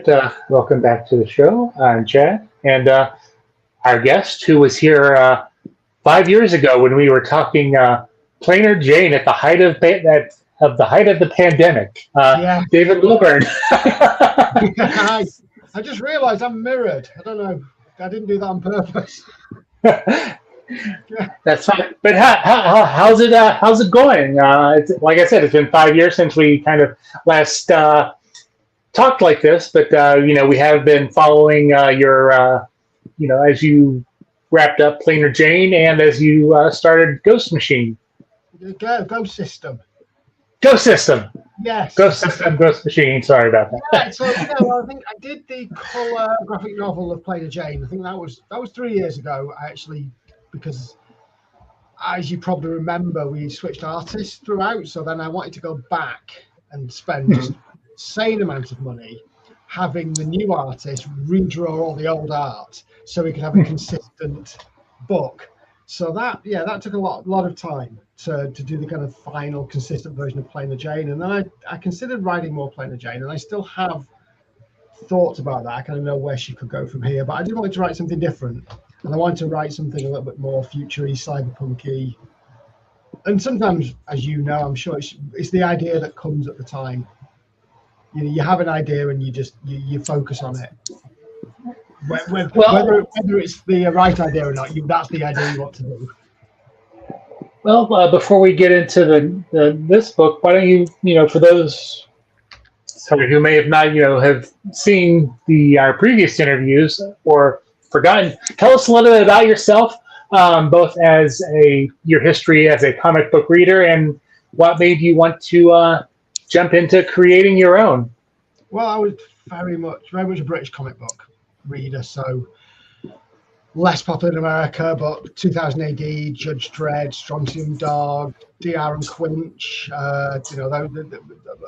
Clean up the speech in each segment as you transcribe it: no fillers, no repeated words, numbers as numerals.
right, welcome back to the show. I'm Chad, and our guest, who was here 5 years ago when we were talking Plainer Jane at the height of the pandemic, Yeah, David Wilburn. I just realised I'm mirrored. I don't know. I didn't do that on purpose. Yeah. That's fine. But how's it going? It's, like I said, it's been 5 years since we kind of last talked like this, but we have been following your as you wrapped up Plainer Jane and as you started Ghost Machine. Ghost System. Ghost System. Yes. Ghost System, Ghost Machine. Sorry about that. Yeah, so I think I did the colour graphic novel of Plainer Jane. I think that was 3 years ago, actually, because as you probably remember, we switched artists throughout. So then I wanted to go back and spend just insane amounts of money having the new artist redraw all the old art so we could have a consistent book. So that took a lot of time to do the kind of final consistent version of Plainer Jane. And then I considered writing more Plainer Jane, and I still have thoughts about that. I kind of know where she could go from here, but I did want to write something different. And I wanted to write something a little bit more future-y, cyberpunk-y. And sometimes, as you know, I'm sure it's the idea that comes at the time. You have an idea and you focus on it. Whether it's the right idea or not, that's the idea you want to do. Well, before we get into this book, why don't you, for those who may have not, have seen our previous interviews or forgotten, tell us a little bit about yourself, both as your history as a comic book reader and what made you want to jump into creating your own. Well, I was very much a British comic book reader, so less popular in America, but 2000 AD, Judge Dredd, Strontium Dog, DR and Quinch, a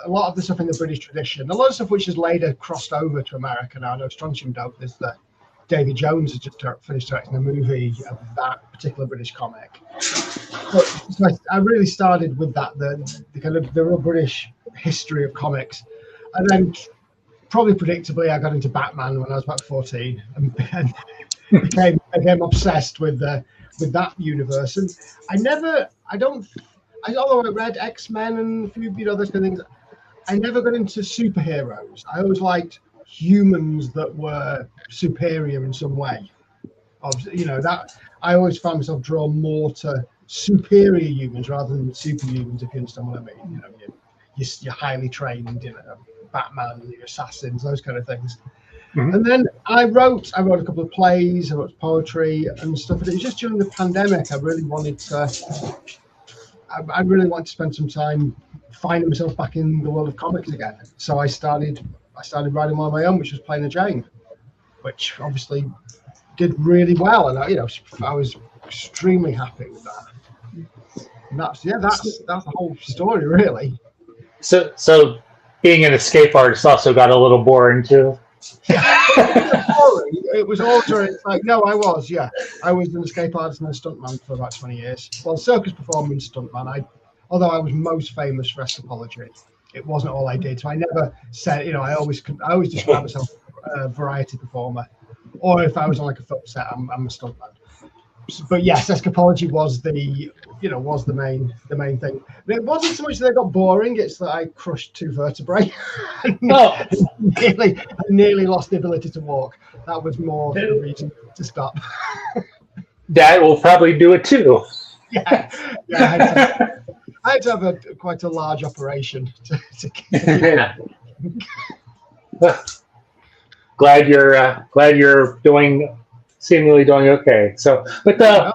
lot of the stuff in the British tradition, a lot of stuff which has later crossed over to America now. I know Strontium Dog, there's the David Jones has just finished directing a movie of that particular British comic. But so I really started with that, the kind of the real British history of comics. And then probably predictably, I got into Batman when I was about 14 and became obsessed with that universe. And although I read X-Men and a few those kind of things, I never got into superheroes. I always liked humans that were superior in some way. That I always found myself drawn more to superior humans rather than superhumans, if you understand what I mean. You're highly trained, Batman, your assassins, those kind of things. Mm-hmm. And then I wrote a couple of plays, I wrote poetry and stuff. And it was just during the pandemic I really wanted to spend some time finding myself back in the world of comics again. So I started writing one of my own, which was Plainer Jane, which obviously did really well, and I was extremely happy with that. And that's the whole story, really. So being an escape artist also got a little boring too. Yeah, it was all during. I was an escape artist and a stuntman for about 20 years. Well, circus performer and stuntman. Although I was most famous for escapology, it wasn't all I did. So I never said, I always describe myself a variety performer, or if I was on like a film set, I'm a stuntman. But yes, escapology was the main thing. It wasn't so much that I got boring; it's that I crushed 2 vertebrae. nearly lost the ability to walk. That was more the reason to stop. That will probably do it too. Yeah. I had to have quite a large operation to keep Glad you're seemingly doing okay. So, but tell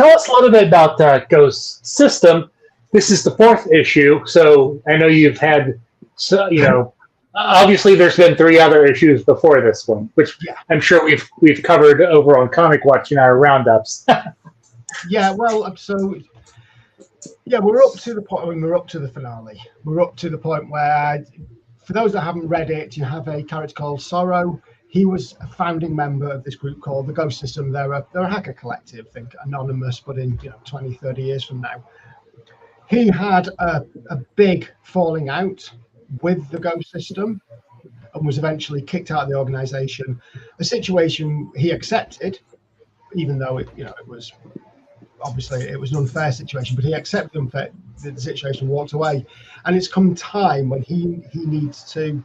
us a little bit about Ghost System. This is the 4th issue, so I know you've had, obviously there's been 3 other issues before this one, which I'm sure we've covered over on Comic Watch in our roundups. Yeah, well, so we're up to the point. We're up to the finale. We're up to the point where, for those that haven't read it, you have a character called Sorrow. He was a founding member of this group called the Ghost System. They're a hacker collective, I think, anonymous, but in 20, 30 years from now. He had a big falling out with the Go system and was eventually kicked out of the organization. A situation he accepted, even though it was obviously it was an unfair situation, but he accepted the situation, walked away. And it's come time when he needs to.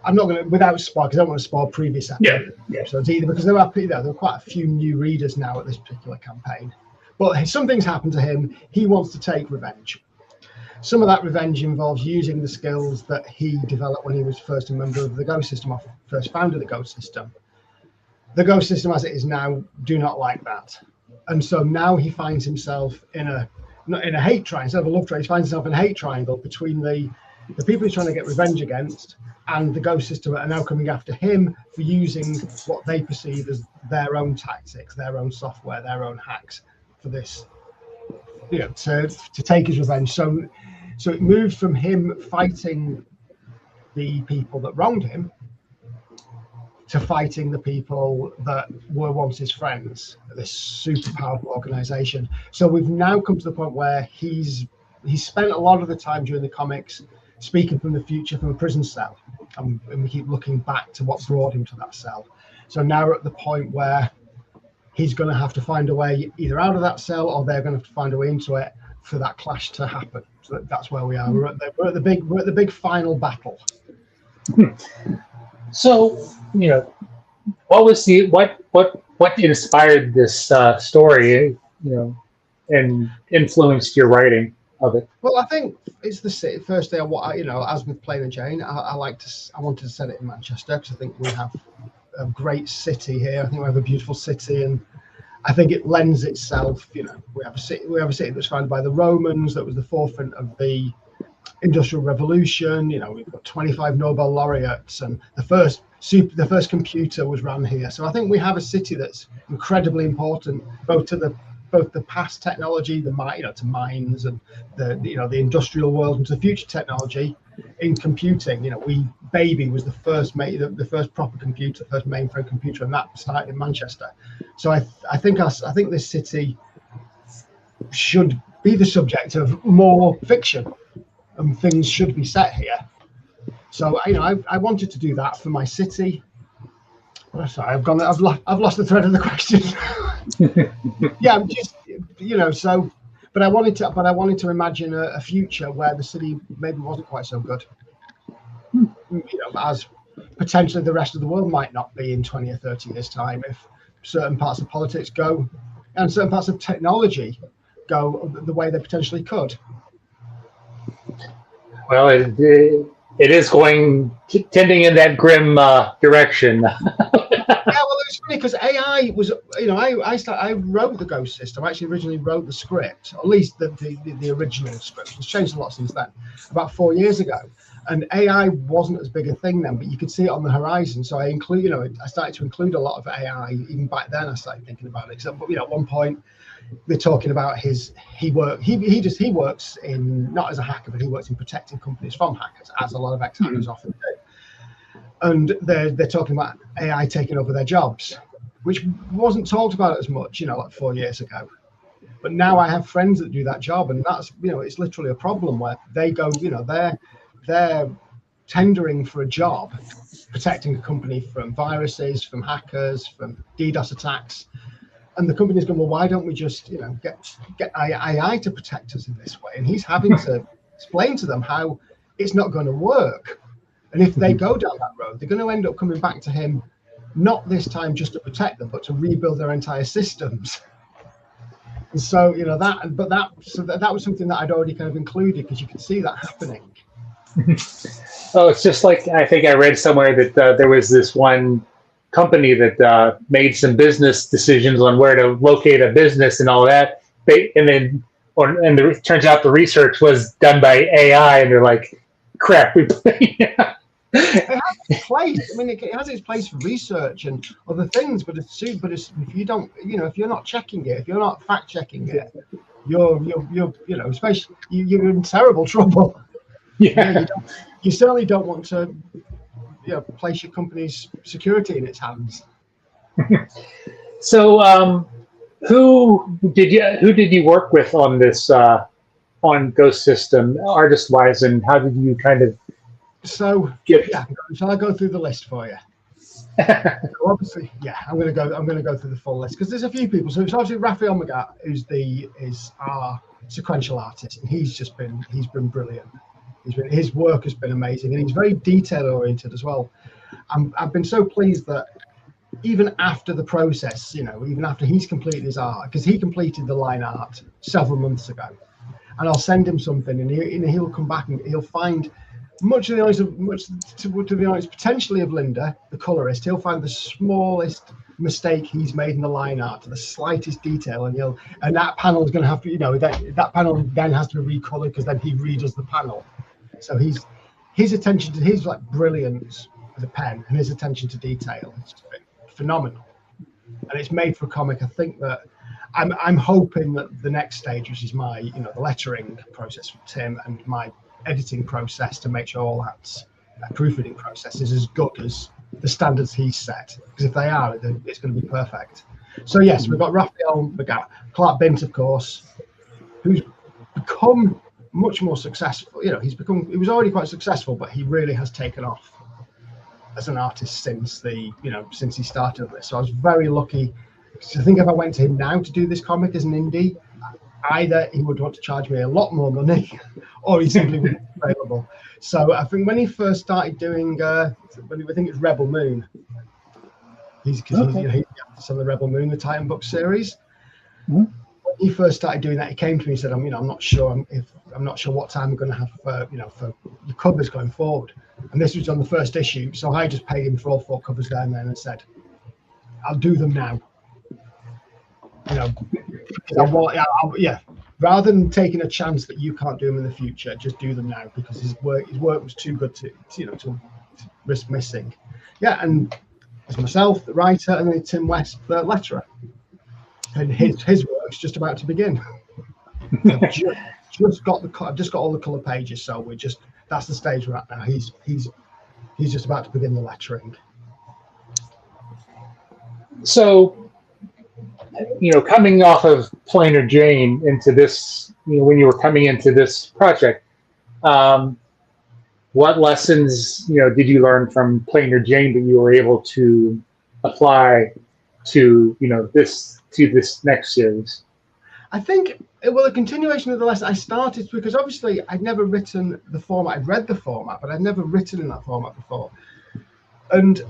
I'm not going to, without spoil, because I don't want to spoil previous episodes either, because there are quite a few new readers now at this particular campaign. But some things happen to him. He wants to take revenge. Some of that revenge involves using the skills that he developed when he was first a member of the Go system, or first founded the Go system. The Go system, as it is now, do not like that. And so now he finds himself in a hate triangle, instead of a love triangle, he finds himself in a hate triangle between the people he's trying to get revenge against and the Go system are now coming after him for using what they perceive as their own tactics, their own software, their own hacks for this, to take his revenge. So it moved from him fighting the people that wronged him to fighting the people that were once his friends, this super powerful organization. So we've now come to the point where he's spent a lot of the time during the comics speaking from the future, from a prison cell, and we keep looking back to what brought him to that cell. So now we're at the point where he's going to have to find a way either out of that cell, or they're going to have to find a way into it for that clash to happen. So that's where we are. We're at the big final battle. So, what was what inspired this story, and influenced your writing of it? Well, I think it's the city. Firstly, as with Plain and Jane, I wanted to set it in Manchester because I think we have a great city here. I think we have a beautiful city, and I think it lends itself. We have a city that was founded by the Romans, that was the forefront of the Industrial Revolution. We've got 25 Nobel laureates, and the first computer was run here. So I think we have a city that's incredibly important, both to the past technology, to mines, and the industrial world, and to the future technology in computing. Baby was the first proper computer, the first mainframe computer, and that started in Manchester. So I think this city should be the subject of more fiction, and things should be set here. So I wanted to do that for my city. Oh, sorry, I've lost the thread of the question. Yeah, I'm just but I wanted to imagine a future where the city maybe wasn't quite so good. As potentially the rest of the world might not be in 20 or 30 years' time, if certain parts of politics go and certain parts of technology go the way they potentially could. Well, it is tending in that grim direction. Yeah, well, it was funny because AI was, I wrote the Go system. I actually originally wrote the script, or at least the original script. It's changed a lot since then, about 4 years ago. And AI wasn't as big a thing then, but you could see it on the horizon. So I started to include a lot of AI. Even back then, I started thinking about it. So, at one point, they're talking about he works in, not as a hacker, but he works in protecting companies from hackers, as a lot of ex-hackers often do. And they're talking about AI taking over their jobs, which wasn't talked about as much, like 4 years ago. But now I have friends that do that job, and that's, it's literally a problem where they go, they're tendering for a job, protecting a company from viruses, from hackers, from DDoS attacks. And the company's going, well, why don't we just, get AI to protect us in this way? And he's having to explain to them how it's not going to work. And if they go down that road, they're going to end up coming back to him, not this time just to protect them, but to rebuild their entire systems. And so, that was something that I'd already kind of included, because you could see that happening. Oh, it's just like, I think I read somewhere that there was this one company that made some business decisions on where to locate a business and all that. It turns out the research was done by AI, and they're like, crap, It has its place. I mean, it has its place for research and other things, but if you don't, if you're not checking it, if you're not fact checking it, you're especially you're in terrible trouble. Yeah. You certainly don't want to, place your company's security in its hands. So, who did you work with on this on Ghost System, artist-wise, and how did you kind of So get? yeah, shall I go through the list for you? So obviously, yeah, I'm going to go through the full list because there's a few people. So it's obviously Raphael Magat, is our sequential artist, and he's been brilliant. His work has been amazing, and he's very detail oriented as well. I've been so pleased that even after the process, even after he's completed his art, because he completed the line art several months ago, and I'll send him something, and he'll come back and he'll find much to the honest potentially of Linda, the colorist. He'll find the smallest mistake he's made in the line art to the slightest detail, and that panel is going to have to, that panel then has to be recolored because then he redoes the panel. So his attention to his brilliance with a pen and his attention to detail has just been phenomenal, and it's made for a comic. I think that I'm hoping that the next stage, which is my the lettering process from Tim and my editing process to make sure all that proofreading process is as good as the standards he's set, because if they are, then it's going to be perfect. So yes, we've got Raphael Magat, Clark Bint, of course, who's become much more successful. He was already quite successful, but he really has taken off as an artist since he started this. So I was very lucky. I think if I went to him now to do this comic as an indie, either he would want to charge me a lot more money, or he simply wouldn't be available. So I think when he first started doing, I think it's Rebel Moon. He's on the Rebel Moon, the Titan book series. Mm-hmm. When he first started doing that, he came to me and said, "I'm not sure what time I'm going to have for your covers going forward." And this was on the first issue, so I just paid him for all 4 covers down there and said, "I'll do them now." Rather than taking a chance that you can't do them in the future, just do them now, because his work was too good to risk missing. Yeah, and as myself, the writer, and then Tim West, the letterer, and his work's just about to begin. I've just got all the color pages, so that's the stage we're at now. He's just about to begin the lettering. So, coming off of Plainer Jane into this, when you were coming into this project, what lessons, did you learn from Plainer Jane that you were able to apply to, this next series? I think, a continuation of the lesson I started, because obviously I'd never written the format. I'd read the format, but I'd never written in that format before. And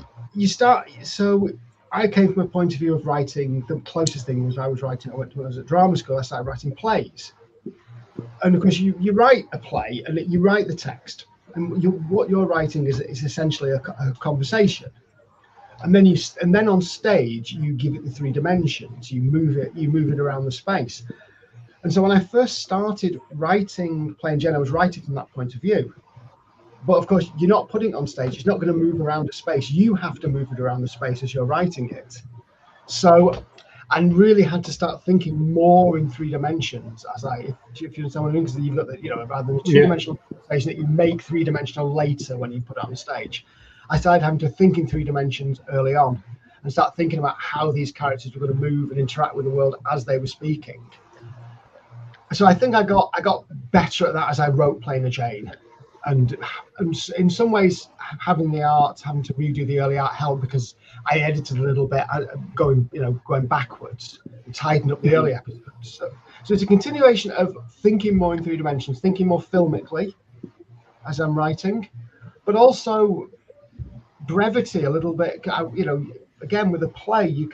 I came from a point of view of writing. The closest thing was when I was at drama school, I started writing plays. And of course, you write a play and you write the text, and what you're writing is essentially a conversation. And then on stage, you give it the 3 dimensions. You move it around the space. And so when I first started writing Plain Jane, I was writing from that point of view. But of course, you're not putting it on stage. It's not going to move around a space. You have to move it around the space as you're writing it. So I really had to start thinking more in 3 dimensions. If you understand what I mean, because you've got rather than a 2-dimensional conversation that you make 3-dimensional later when you put it on stage. I started having to think in 3 dimensions early on and start thinking about how these characters were going to move and interact with the world as they were speaking. So I think I got better at that as I wrote Plainer Jane. And in some ways, having to redo the early art helped, because I edited a little bit, going backwards, and tidying up the early episodes. So it's a continuation of thinking more in 3 dimensions, thinking more filmically as I'm writing, but also brevity a little bit. Again, with a play,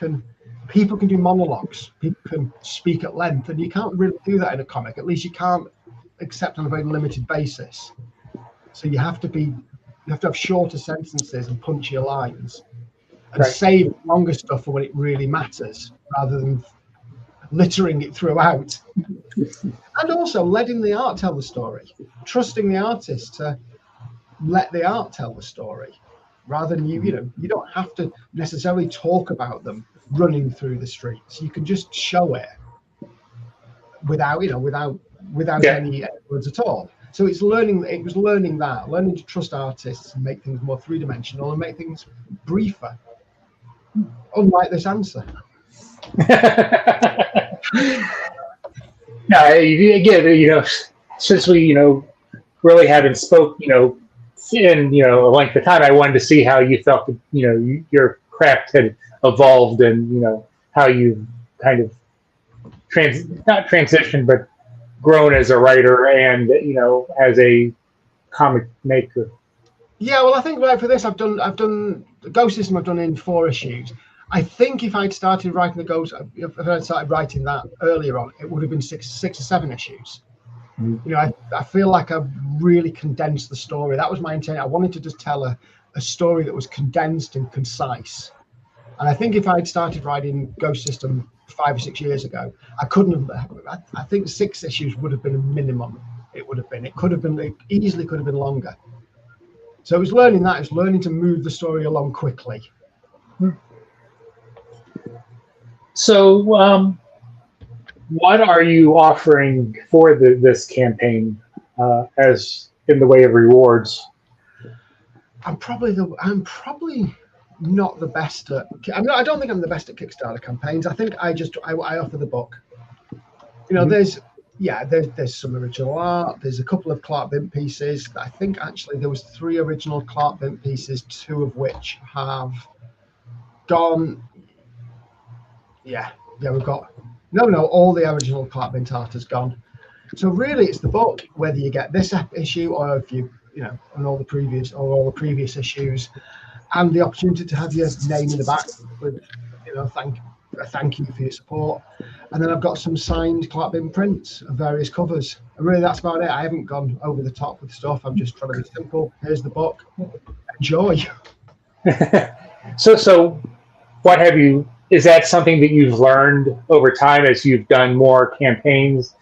people can do monologues, people can speak at length, and you can't really do that in a comic. At least you can't, except on a very limited basis. So you have to have shorter sentences and punchier lines, and save longer stuff for when it really matters, rather than littering it throughout. And also letting the art tell the story, trusting the artist to let the art tell the story, rather than you don't have to necessarily talk about them running through the streets. You can just show it without any words at all. So it was learning to trust artists and make things more 3-dimensional and make things briefer. Unlike this answer. No, again, since we, really haven't spoke, in, a length of time, I wanted to see how you felt, your craft had evolved and, how you kind of not transitioned, but grown as a writer and, as a comic maker. Yeah, well, I think right for this, I've done the Ghost System. I've done in 4 issues. I think if I'd started writing the Ghost, if I'd started writing that earlier on, it would have been six or 7 issues. Mm-hmm. I feel like I've really condensed the story. That was my intent. I wanted to just tell a story that was condensed and concise. And I think if I'd started writing Ghost System 5 or 6 years ago, I couldn't have. I think 6 issues would have been a minimum. It would have been. It could have been. It easily could have been longer. So it was learning that. It was learning to move the story along quickly. So, what are you offering for this campaign as in the way of rewards? I'm probably not the best at. I don't think I'm the best at Kickstarter campaigns. I think I offer the book. There's some original art. There's a couple of Clark Bint pieces. I think actually there was 3 original Clark Bint pieces, 2 of which have gone. Yeah, we've got all the original Clark Bint art has gone. So really, it's the book. Whether you get this issue or if you and all the previous issues, and the opportunity to have your name in the back with thank you for your support. And then I've got some signed Clark Bint prints of various covers. And really, that's about it. I haven't gone over the top with stuff. I'm just trying to be simple. Here's the book. Enjoy. So what have you? Is that something that you've learned over time as you've done more campaigns?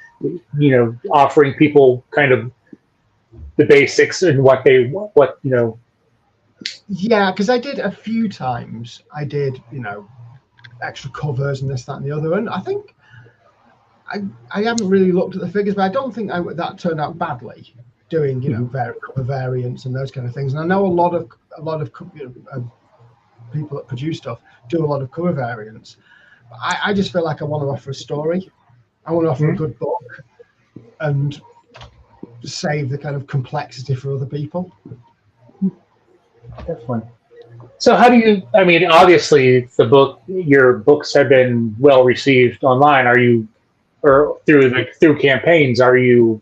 Offering people kind of the basics and what. Yeah, because I did a few times. I did, extra covers and this, that, and the other. And I think I haven't really looked at the figures, but I don't think that turned out badly. Doing, cover variants and those kind of things. And I know a lot of people that produce stuff do a lot of cover variants. I just feel like I want to offer a story. I want to offer a good book and save the kind of complexity for other people. Definitely. So how do you? I mean, obviously, your books have been well received online. Are you, or through campaigns? Are you?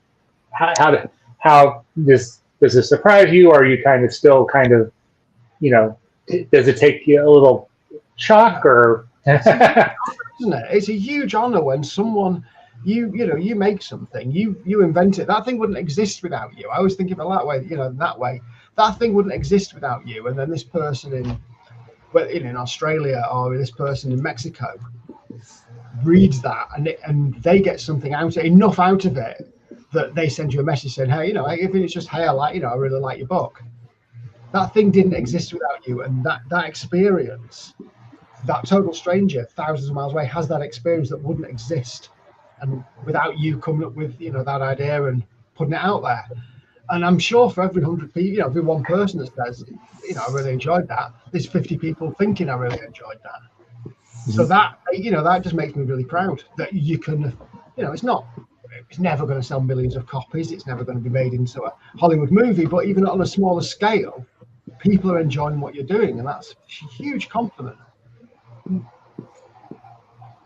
How does this surprise you? Or are you kind of still does it take you a little shock or? Isn't it? It's a huge honor when someone you make something, you invent it. That thing wouldn't exist without you. I always think of it that way. That thing wouldn't exist without you. And then this person in Australia or this person in Mexico reads that and they get something enough out of it that they send you a message saying, hey, if it's just, hey, I really like your book. That thing didn't exist without you. And that experience, that total stranger thousands of miles away has that experience that wouldn't exist. And without you coming up with, that idea and putting it out there. And I'm sure for every 100 people, every one person that says, I really enjoyed that, there's 50 people thinking I really enjoyed that. Mm-hmm. So that, that just makes me really proud that you can, it's never going to sell millions of copies. It's never going to be made into a Hollywood movie, but even on a smaller scale, people are enjoying what you're doing. And that's a huge compliment.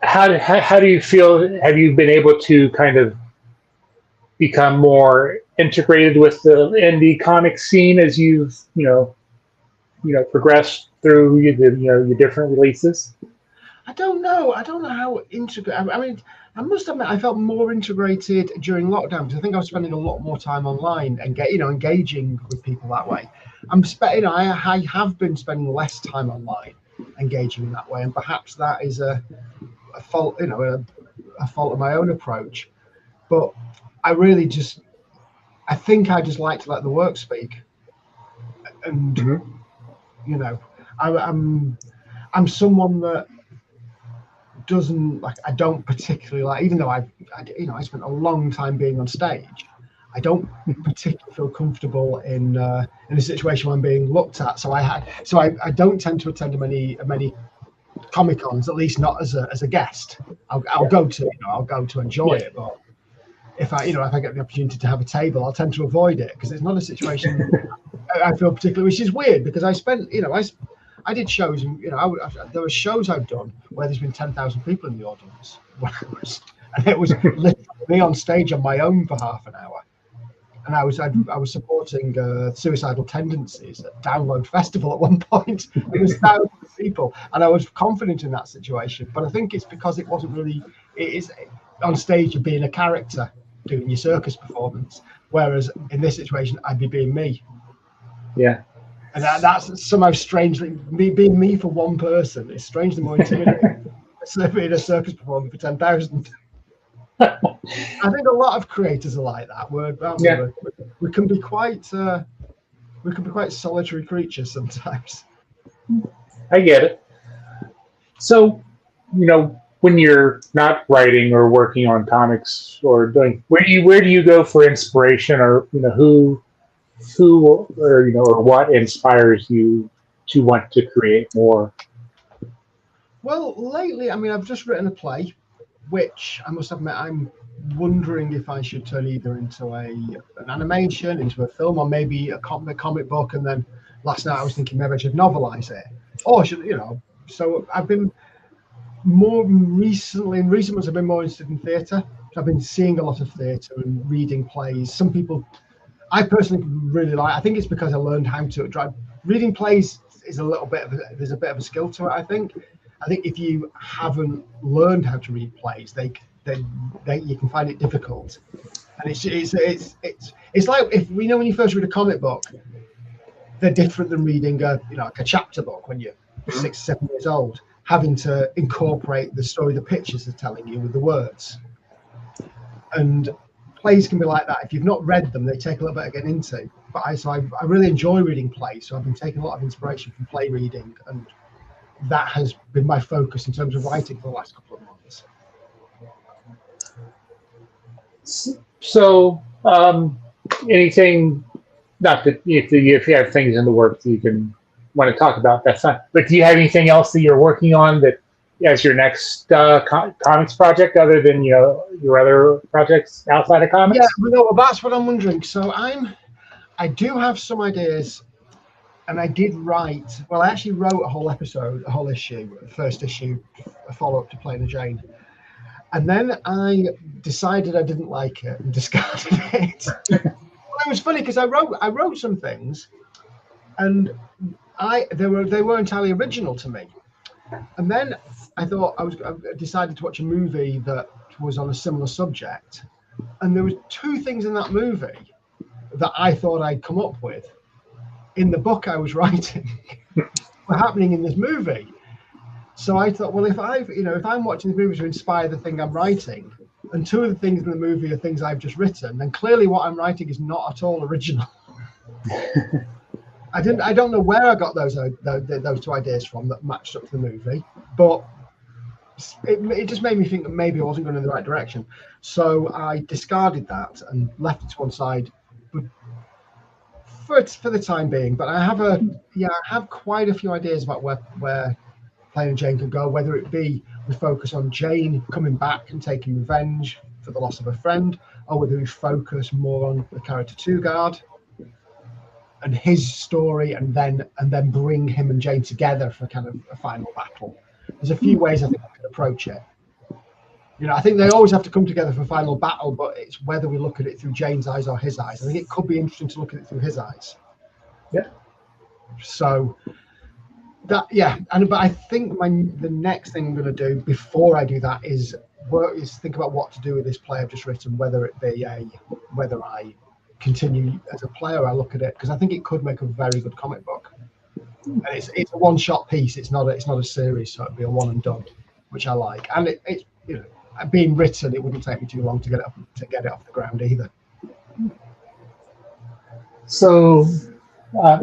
How do you feel? Have you been able to kind of become more integrated with the indie comic scene as you've progressed through your different releases? I don't know how integrated. I mean, I must admit, I felt more integrated during lockdown because I think I was spending a lot more time online and engaging with people that way. I have been spending less time online, engaging in that way, and perhaps that is a fault, a fault of my own approach. But I really I think I just like to let the work speak, and I'm someone that doesn't like. I don't particularly like, even though I spent a long time being on stage. I don't particularly feel comfortable in a situation where I'm being looked at. So I don't tend to attend many Comic-Cons, at least not as a guest. I'll go to enjoy it, but if I get the opportunity to have a table, I'll tend to avoid it because it's not a situation I feel particularly, which is weird because I spent, I did shows, and there were shows I've done where there's been 10,000 people in the audience, and it was literally me on stage on my own for half an hour, and I was supporting Suicidal Tendencies at Download Festival at one point. It was thousands of people, and I was confident in that situation. But I think it's because it wasn't really. It is on stage you're being a character doing your circus performance, whereas in this situation I'd be being me. Yeah. And that's somehow strangely being me for one person is strangely more intimidating than being a circus performer for 10,000. I think a lot of creators are like that. We can be quite solitary creatures sometimes. I get it. So, when you're not writing or working on comics or doing, where do you go for inspiration, or who or what inspires you to want to create more? Well, lately, I've just written a play, which I must admit I'm wondering if I should turn either into an animation, into a film, or maybe a comic book. And then last night I was thinking maybe I should novelize it, or So I've been more recently, in recent months, I've been more interested in theatre. So I've been seeing a lot of theatre and reading plays. Some people I personally really like. I think it's because I learned how to drive. Reading plays is there's a bit of a skill to it. I think if you haven't learned how to read plays, they you can find it difficult. And it's like when you first read a comic book, they're different than reading a chapter book when you're 6 or 7 years old, having to incorporate the story the pictures are telling you with the words. And plays can be like that. If you've not read them, they take a little bit to get into. But I really enjoy reading plays, so I've been taking a lot of inspiration from play reading, and that has been my focus in terms of writing for the last couple of months. So, anything? Not that if you have things in the works that you can want to talk about, that's fine. But do you have anything else that you're working on that as your next comics project, other than your other projects outside of comics? Yeah, well, that's what I'm wondering. So I do have some ideas, and I did write. Well, I actually wrote a whole issue, first issue, a follow-up to Plain Jane, and then I decided I didn't like it and discarded it. It was funny because I wrote some things, and they were entirely original to me. And then I thought I decided to watch a movie that was on a similar subject, and there was 2 things in that movie that I thought I'd come up with in the book I was writing were happening in this movie. So I thought, well, if I'm watching this movie to inspire the thing I'm writing, and 2 of the things in the movie are things I've just written, then clearly what I'm writing is not at all original. I don't know where I got those 2 ideas from that matched up to the movie, but it just made me think that maybe I wasn't going in the right direction. So I discarded that and left it to one side for the time being. But I have quite a few ideas about where Plain Jane could go, whether it be we focus on Jane coming back and taking revenge for the loss of a friend, or whether we focus more on the character Two Guard and his story, and then bring him and Jane together for kind of a final battle. There's a few ways I think we could approach it. I think they always have to come together for a final battle, but it's whether we look at it through Jane's eyes or his eyes. I think it could be interesting to look at it through his eyes. Yeah. So but I think the next thing I'm going to do before I do that is think about what to do with this play I've just written, whether I continue as a player, I look at it, because I think it could make a very good comic book. And it's a one-shot piece. It's not a series, so it'd be a one and done, which I like. And it's being written, it wouldn't take me too long to get it off the ground either. So,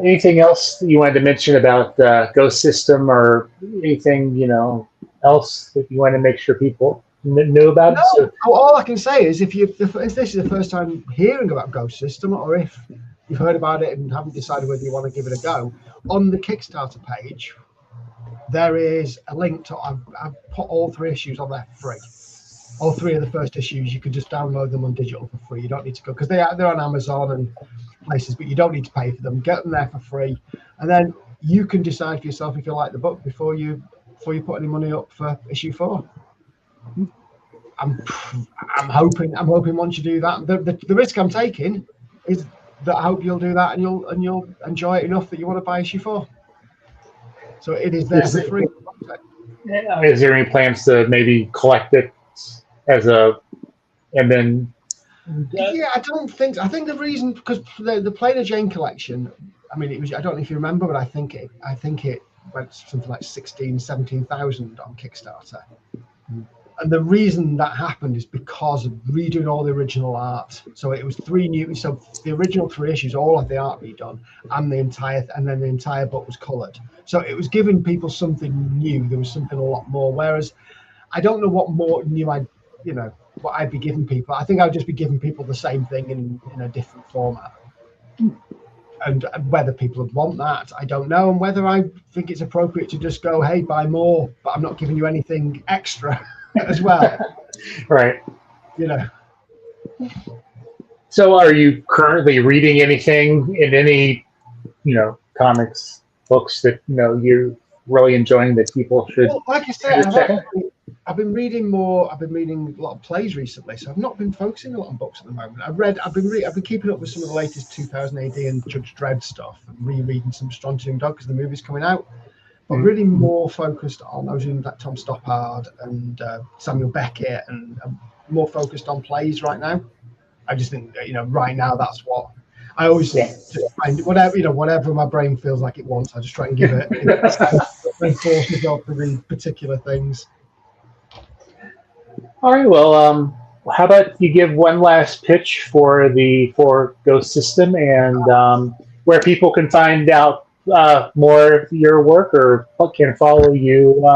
anything else that you wanted to mention about Ghost System, or anything else that you want to make sure people know about? No, all I can say is if this is the first time hearing about Ghost System, or if you've heard about it and haven't decided whether you want to give it a go, on the Kickstarter page there is a link to. I've put all 3 issues on there free. all 3 of the first issues, you can just download them on digital for free. You don't need to go, because they're on Amazon and places, but you don't need to pay for them. Get them there for free, and then you can decide for yourself if you like the book before you put any money up for issue 4. I'm hoping once you do that, the risk I'm taking is that I hope you'll do that and you'll enjoy it enough that you want to buy issue 4. So it is there for free. Is there any plans to maybe collect it and then? Yeah, I don't think. I think the reason, because the Plainer Jane collection, I mean, it was. I don't know if you remember, but I think it went something like 17,000 on Kickstarter. And the reason that happened is because of redoing all the original art. So it was 3 new. So the original 3 issues, all of the art redone, and the entire book was coloured. So it was giving people something new. There was something a lot more. Whereas I don't know what more new what I'd be giving people. I think I'd just be giving people the same thing in a different format. And whether people would want that, I don't know. And whether I think it's appropriate to just go, hey, buy more, but I'm not giving you anything extra as well. Right. So are you currently reading anything in any, comics, books that, you're really enjoying that people should? Well, like I said, I've been reading more. I've been reading a lot of plays recently, so I've not been focusing a lot on books at the moment. I've been keeping up with some of the latest 2000 AD and Judge Dredd stuff, and rereading some Strontium Dog because the movie's coming out. But really more focused on, I was reading like Tom Stoppard and Samuel Beckett, and I'm more focused on plays right now. I just think right now that's what I always just find. Whatever my brain feels like it wants, I just try and give it reinforces of the particular things. All right. Well, how about you give one last pitch for the Ghost System and where people can find out more of your work or can follow you?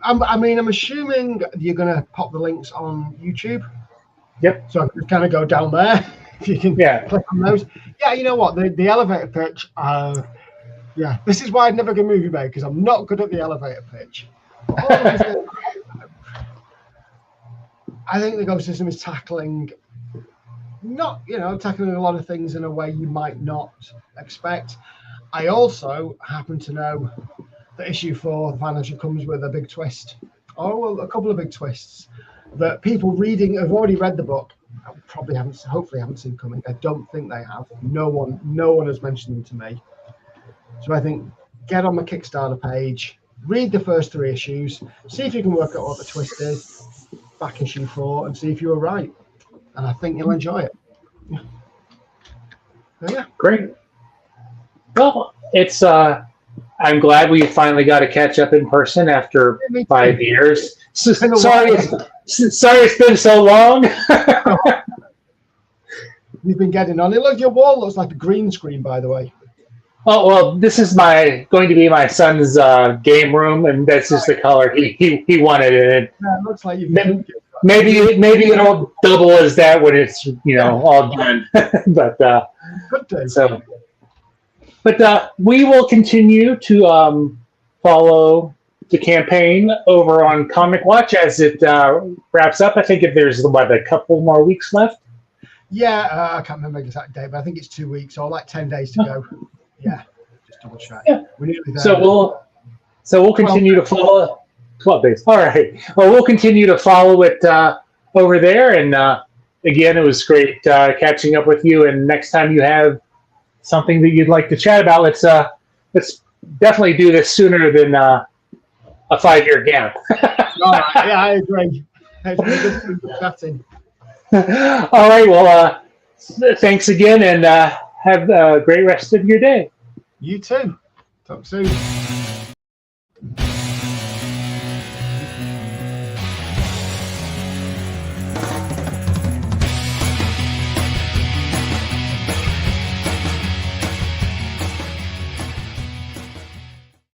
I'm assuming you're going to pop the links on YouTube. Yep. So I can kind of go down there. If you can click on those. Yeah, you know what? The elevator pitch. This is why I'd never go movie made, because I'm not good at the elevator pitch. I think the Ghost System is tackling a lot of things in a way you might not expect. I also happen to know that issue 4, the financial, comes with a big twist. A couple of big twists that people reading have already read the book. Hopefully haven't seen coming. I don't think they have. No one has mentioned them to me. So I think get on my Kickstarter page, read the first 3 issues, see if you can work out what the twist is, back issue 4, and see if you were right. And I think you'll enjoy it. Yeah. Great. Well, it's I'm glad we finally got to catch up in person after 5 years. Sorry it's been so long. You've been getting on. Look, your wall looks like a green screen, by the way. Oh well, this is going to be my son's game room, and that's just the color he wanted it. Yeah, it looks like you've maybe it'll double as that when it's all done. But we will continue to follow the campaign over on Comic Watch as it wraps up. I think if there's a couple more weeks left. Yeah, I can't remember the exact date, but I think it's 2 weeks or like 10 days to go. Yeah, just double check. Yeah. We're nearly there. So we'll continue to follow 12 days. All right. Well, we'll continue to follow it over there. And again, it was great catching up with you. And next time you have something that you'd like to chat about, let's definitely do this sooner than a 5-year gap. All right. Yeah, I agree. It's been good chatting. All right. Well, thanks again, and have a great rest of your day. You too. Talk soon.